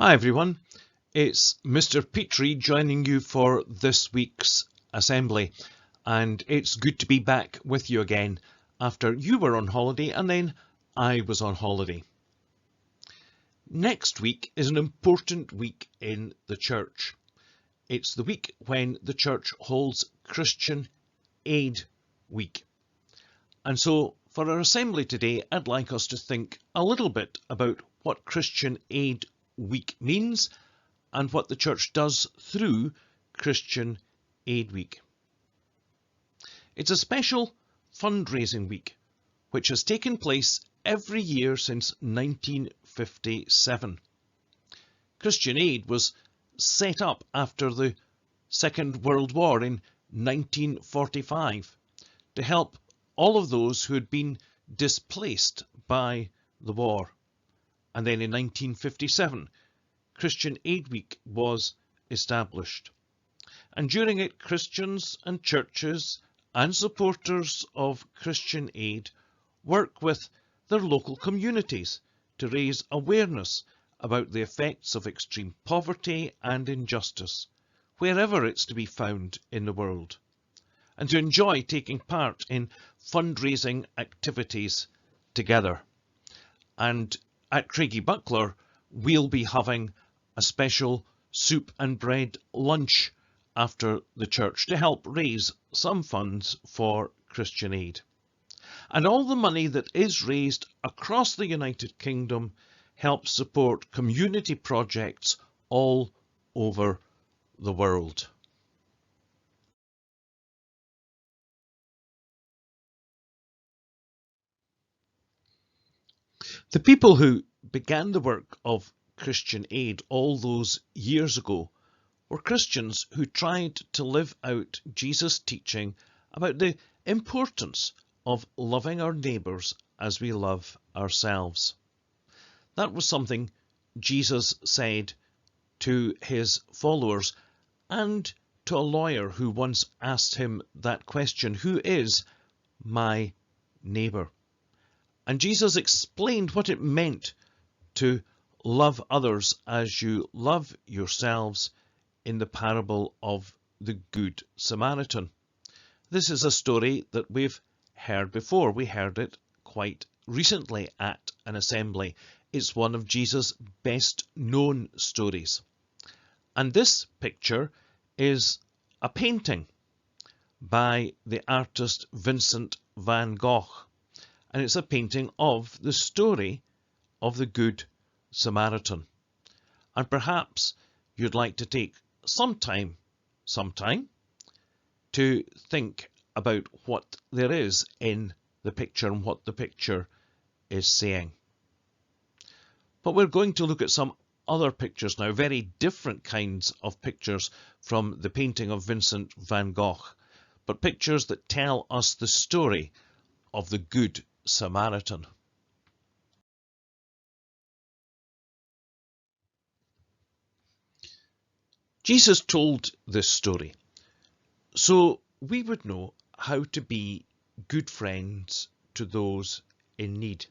Hi everyone, it's Mr. Petrie joining you for this week's assembly, and it's good to be back with you again after you were on holiday and then I was on holiday. Next week is an important week in the church. It's the week when the church holds Christian Aid Week. And so for our assembly today, I'd like us to think a little bit about what Christian Aid Week means and what the church does through Christian Aid Week. It's a special fundraising week which has taken place every year since 1957. Christian Aid was set up after the Second World War in 1945 to help all of those who had been displaced by the war. And then in 1957, Christian Aid Week was established. And during it, Christians and churches and supporters of Christian Aid work with their local communities to raise awareness about the effects of extreme poverty and injustice, wherever it's to be found in the world, and to enjoy taking part in fundraising activities together. And at Craigie Buckler, we'll be having a special soup and bread lunch after the church to help raise some funds for Christian Aid. And all the money that is raised across the United Kingdom helps support community projects all over the world. The people who began the work of Christian Aid all those years ago were Christians who tried to live out Jesus' teaching about the importance of loving our neighbours as we love ourselves. That was something Jesus said to his followers and to a lawyer who once asked him that question, "Who is my neighbour?" And Jesus explained what it meant to love others as you love yourselves in the parable of the Good Samaritan. This is a story that we've heard before. We heard it quite recently at an assembly. It's one of Jesus' best known stories. And this picture is a painting by the artist Vincent van Gogh. And it's a painting of the story of the Good Samaritan. And perhaps you'd like to take some time to think about what there is in the picture and what the picture is saying. But we're going to look at some other pictures now, very different kinds of pictures from the painting of Vincent van Gogh, but pictures that tell us the story of the Good Samaritan. Jesus told this story so we would know how to be good friends to those in need.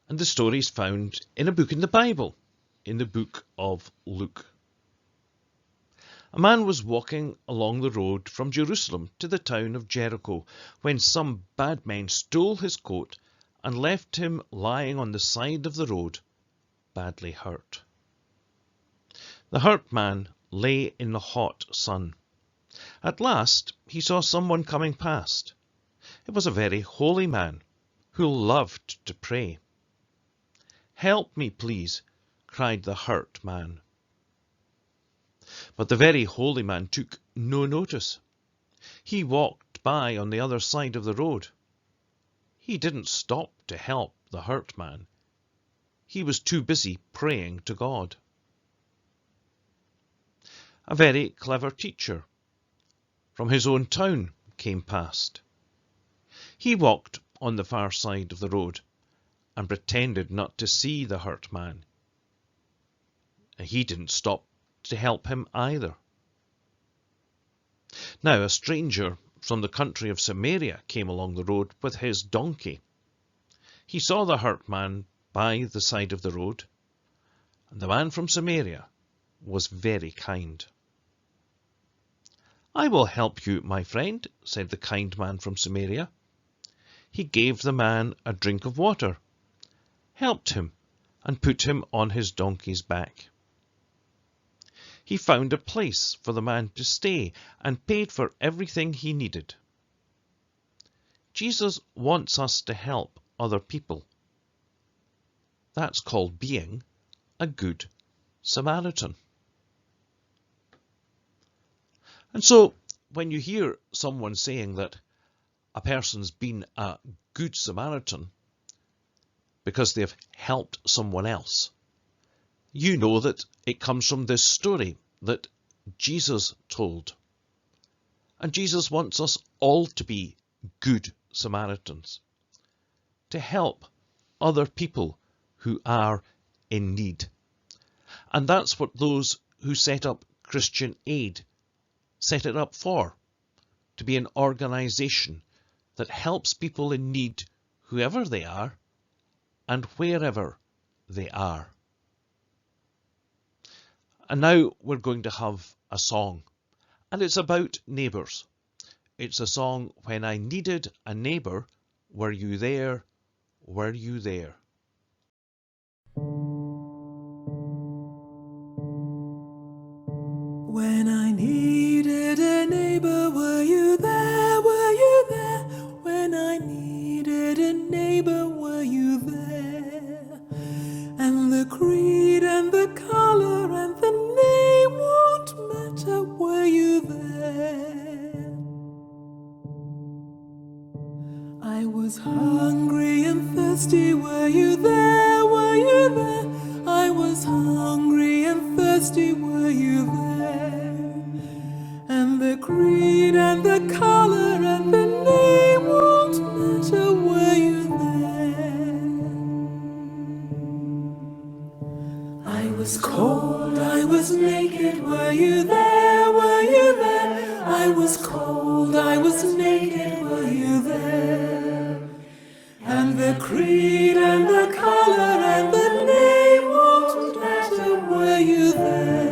And the story is found in a book in the Bible, in the book of Luke. A man was walking along the road from Jerusalem to the town of Jericho when some bad men stole his coat and left him lying on the side of the road, badly hurt. The hurt man lay in the hot sun. At last he saw someone coming past. It was a very holy man who loved to pray. "Help me, please," cried the hurt man. But the very holy man took no notice. He walked by on the other side of the road. He didn't stop to help the hurt man. He was too busy praying to God. A very clever teacher from his own town came past. He walked on the far side of the road and pretended not to see the hurt man. He didn't stop to help him either. Now a stranger from the country of Samaria came along the road with his donkey. He saw the hurt man by the side of the road And the man from Samaria was very kind. "I will help you, my friend," said the kind man from Samaria. He gave the man a drink of water, helped him, and put him on his donkey's back. He found a place for the man to stay and paid for everything he needed. Jesus wants us to help other people. That's called being a good Samaritan. And so, when you hear someone saying that a person's been a good Samaritan because they've helped someone else, you know that it comes from this story that Jesus told. And Jesus wants us all to be good Samaritans, to help other people who are in need. And that's what those who set up Christian Aid set it up for, to be an organisation that helps people in need, whoever they are and wherever they are. And now we're going to have a song, and it's about neighbours. It's a song, "When I Needed a Neighbour, Were You There, Were You There?" When I needed a neighbor, were you there? Were you there? When I needed a neighbor, were you there? And the creed and the color and the name won't matter, were you there? I was hungry and thirsty, were you there? Were you there? I was hungry and thirsty, were you there? And the creed and the color and the name won't matter, were you there? I was cold, I was naked, were you there? Were you there? I was cold, I was naked, were you there? And the creed and the color and the name won't matter, were you there?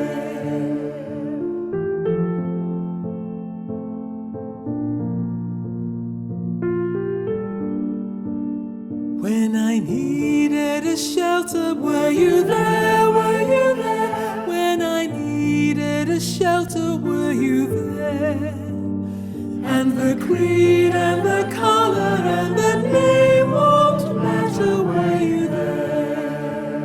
When I needed a shelter, were you there? Were you there? When I needed a shelter, were you there? And the creed and the color and the name won't matter, were you there?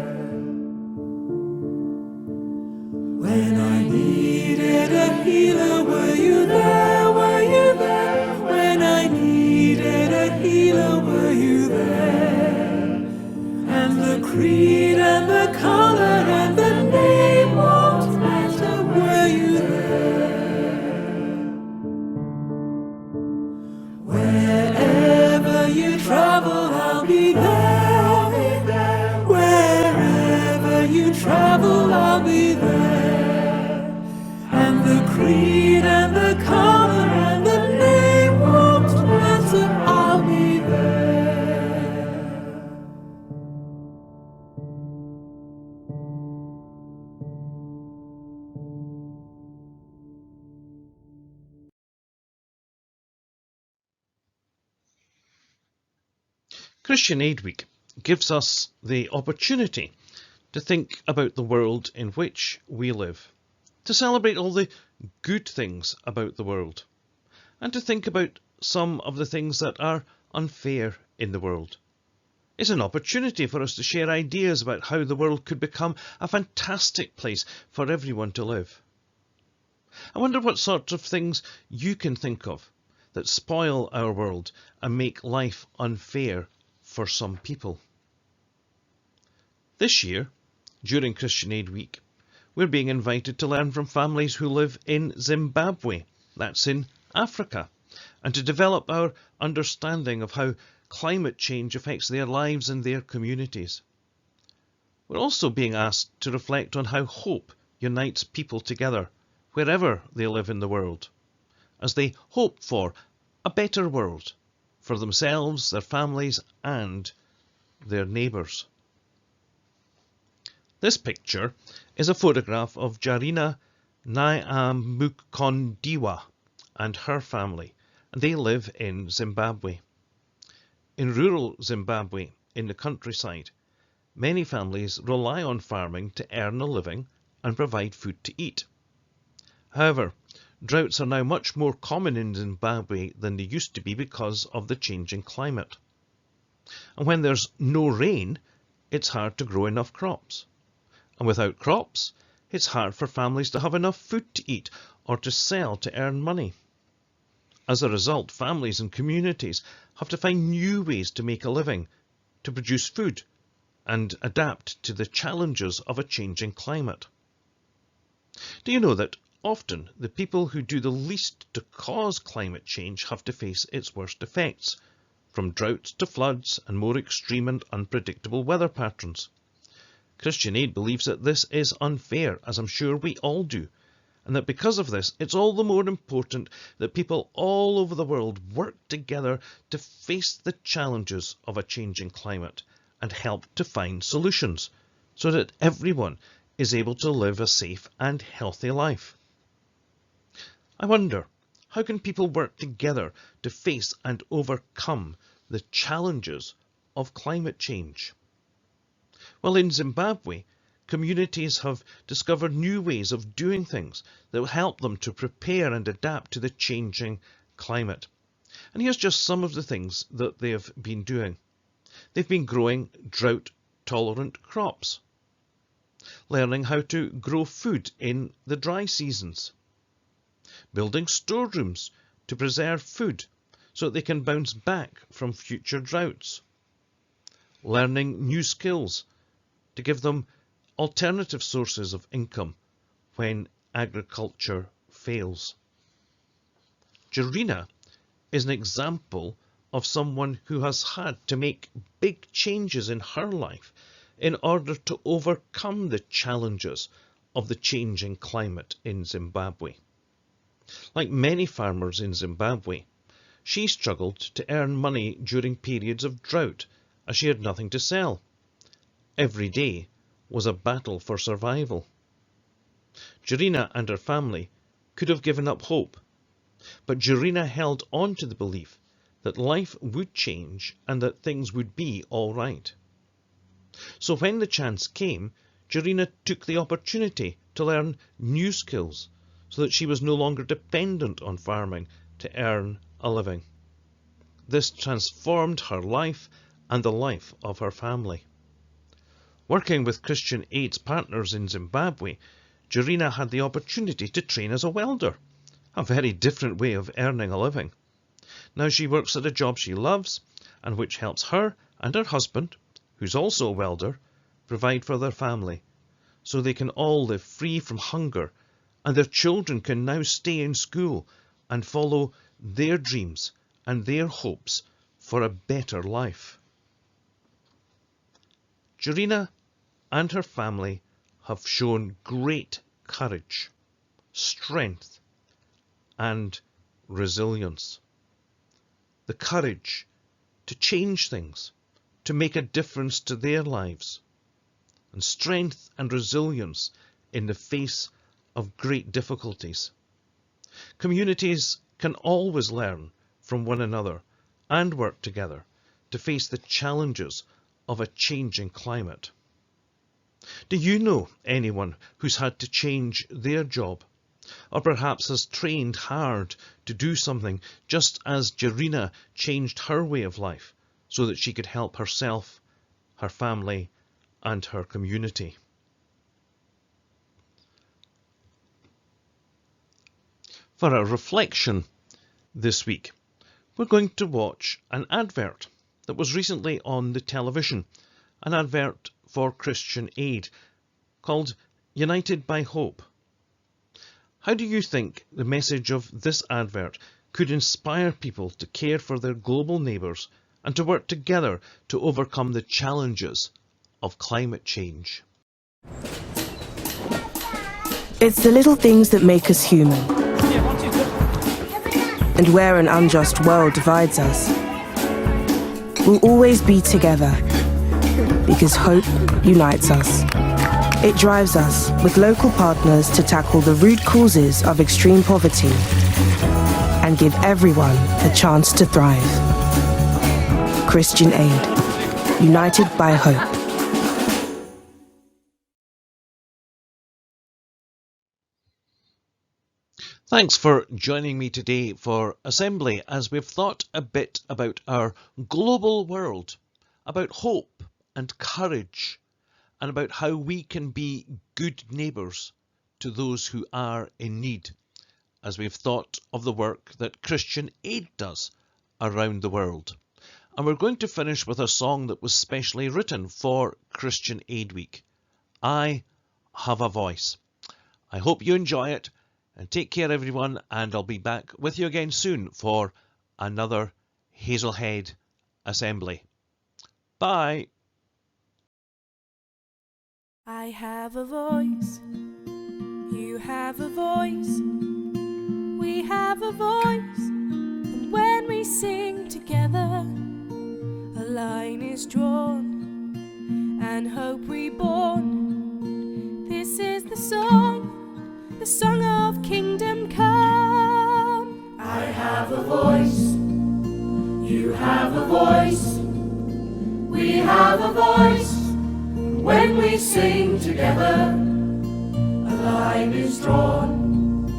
When I needed a healer, were you there? Were you there? When I needed a healer, were you there? And the creed and the color and the name won't matter, were you there? Wherever you travel, I'll be there. Wherever you travel, I'll be there. And the creed and the color and the name won't matter, I'll be there. Christian Aid Week gives us the opportunity to think about the world in which we live, to celebrate all the good things about the world, and to think about some of the things that are unfair in the world. It's an opportunity for us to share ideas about how the world could become a fantastic place for everyone to live. I wonder what sorts of things you can think of that spoil our world and make life unfair for some people. This year, during Christian Aid Week, we're being invited to learn from families who live in Zimbabwe, that's in Africa, and to develop our understanding of how climate change affects their lives and their communities. We're also being asked to reflect on how hope unites people together, wherever they live in the world, as they hope for a better world for themselves, their families, and their neighbours. This picture is a photograph of Jarina Nyamukondiwa and her family, and they live in Zimbabwe. In rural Zimbabwe, in the countryside, many families rely on farming to earn a living and provide food to eat. However, droughts are now much more common in Zimbabwe than they used to be because of the changing climate. And when there's no rain, it's hard to grow enough crops. And without crops, it's hard for families to have enough food to eat or to sell to earn money. As a result, families and communities have to find new ways to make a living, to produce food, and adapt to the challenges of a changing climate. Do you know that often the people who do the least to cause climate change have to face its worst effects, from droughts to floods and more extreme and unpredictable weather patterns? Christian Aid believes that this is unfair, as I'm sure we all do, and that because of this, it's all the more important that people all over the world work together to face the challenges of a changing climate and help to find solutions so that everyone is able to live a safe and healthy life. I wonder, how can people work together to face and overcome the challenges of climate change? Well, in Zimbabwe, communities have discovered new ways of doing things that will help them to prepare and adapt to the changing climate. And here's just some of the things that they have been doing. They've been growing drought-tolerant crops, learning how to grow food in the dry seasons, building storerooms to preserve food so that they can bounce back from future droughts, learning new skills to give them alternative sources of income when agriculture fails. Jarina is an example of someone who has had to make big changes in her life in order to overcome the challenges of the changing climate in Zimbabwe. Like many farmers in Zimbabwe, she struggled to earn money during periods of drought as she had nothing to sell. Every day was a battle for survival. Jarina and her family could have given up hope, but Jarina held on to the belief that life would change and that things would be all right. So when the chance came, Jarina took the opportunity to learn new skills so that she was no longer dependent on farming to earn a living. This transformed her life and the life of her family. Working with Christian Aid's partners in Zimbabwe, Jarina had the opportunity to train as a welder, a very different way of earning a living. Now she works at a job she loves and which helps her and her husband, who's also a welder, provide for their family, so they can all live free from hunger, and their children can now stay in school and follow their dreams and their hopes for a better life. Jarina and her family have shown great courage, strength, and resilience. The courage to change things, to make a difference to their lives, and strength and resilience in the face of great difficulties. Communities can always learn from one another and work together to face the challenges of a changing climate. Do you know anyone who's had to change their job, or perhaps has trained hard to do something just as Jarina changed her way of life so that she could help herself, her family, and her community? For our reflection this week, we're going to watch an advert that was recently on the television, an advert for Christian Aid called United by Hope. How do you think the message of this advert could inspire people to care for their global neighbours and to work together to overcome the challenges of climate change? It's the little things that make us human. And where an unjust world divides us, we'll always be together because hope unites us. It drives us, with local partners, to tackle the root causes of extreme poverty and give everyone a chance to thrive. Christian Aid, united by hope. Thanks for joining me today for Assembly as we've thought a bit about our global world, about hope and courage, and about how we can be good neighbours to those who are in need, as we've thought of the work that Christian Aid does around the world. And we're going to finish with a song that was specially written for Christian Aid Week, I Have a Voice. I hope you enjoy it, and take care everyone, and I'll be back with you again soon for another Hazlehead Assembly. Bye! I have a voice, you have a voice, we have a voice, and when we sing together, a line is drawn, and hope reborn. This is the song of kingdom come. I have a voice, you have a voice, we have a voice. When we sing together, a line is drawn,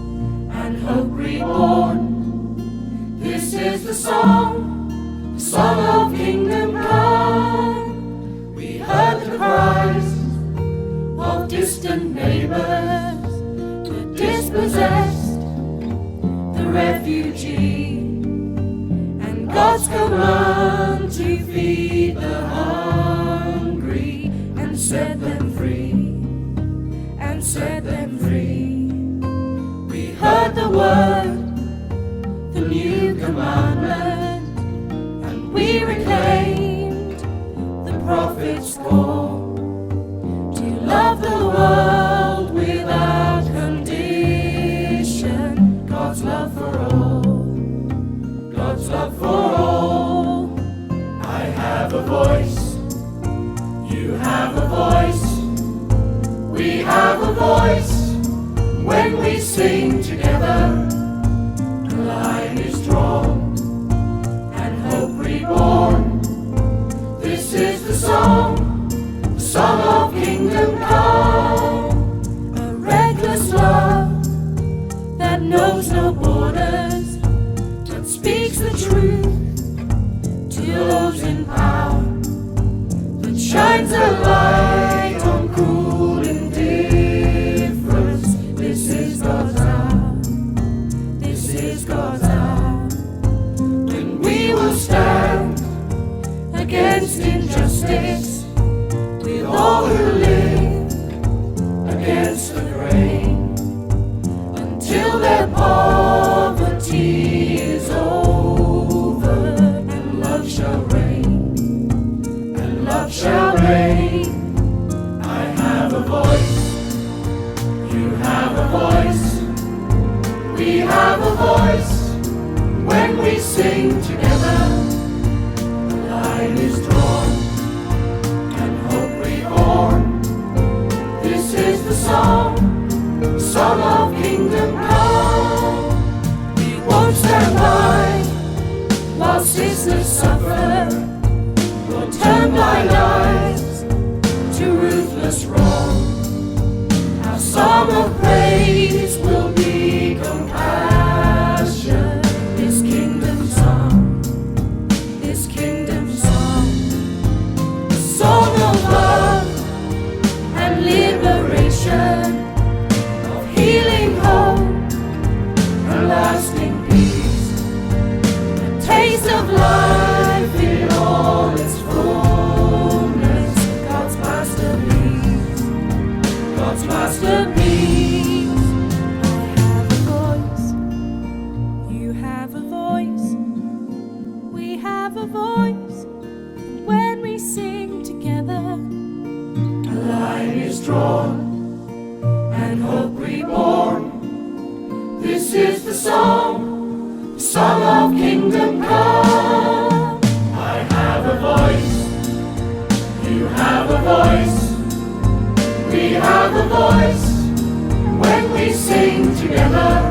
and hope reborn. This is the song of kingdom come. We heard the cries of distant neighbors, the dispossessed, the refugee, and God's command to feed the hungry, and set them free, and set them free. We heard the word, the new commandment, and we reclaimed the prophet's call to love the world without condition. God's love for all, God's love for all. I have a voice, you have a voice, we have a voice. When we sing together, a line is drawn, and hope reborn. This is the song of kingdom come. A reckless love that knows no borders, that speaks the truth to those in power, that shines a light on cool indifference. This is God's hour, this is God's hour, when we will stand against injustice with all who live against the grain, until their poverty is over, and love shall reign, and love shall reign. I have a voice, you have a voice, we have a voice. When we sing together, a line is drawn, and hope reborn. This is the song of kingdom come. We won't stand by while sisters suffer, nor turn blind eyes to ruthless wrong. Our song of praise will be compassion. This kingdom song, this kingdom song, a song of love and liberation, of healing hope and lasting peace, a taste of life in all its fullness. God's masterpiece, God's masterpiece. I have a voice, you have a voice, we have a voice. And when we sing together, a line is drawn, and hope reborn. This is the song of kingdom come. I have a voice, you have a voice, we have together.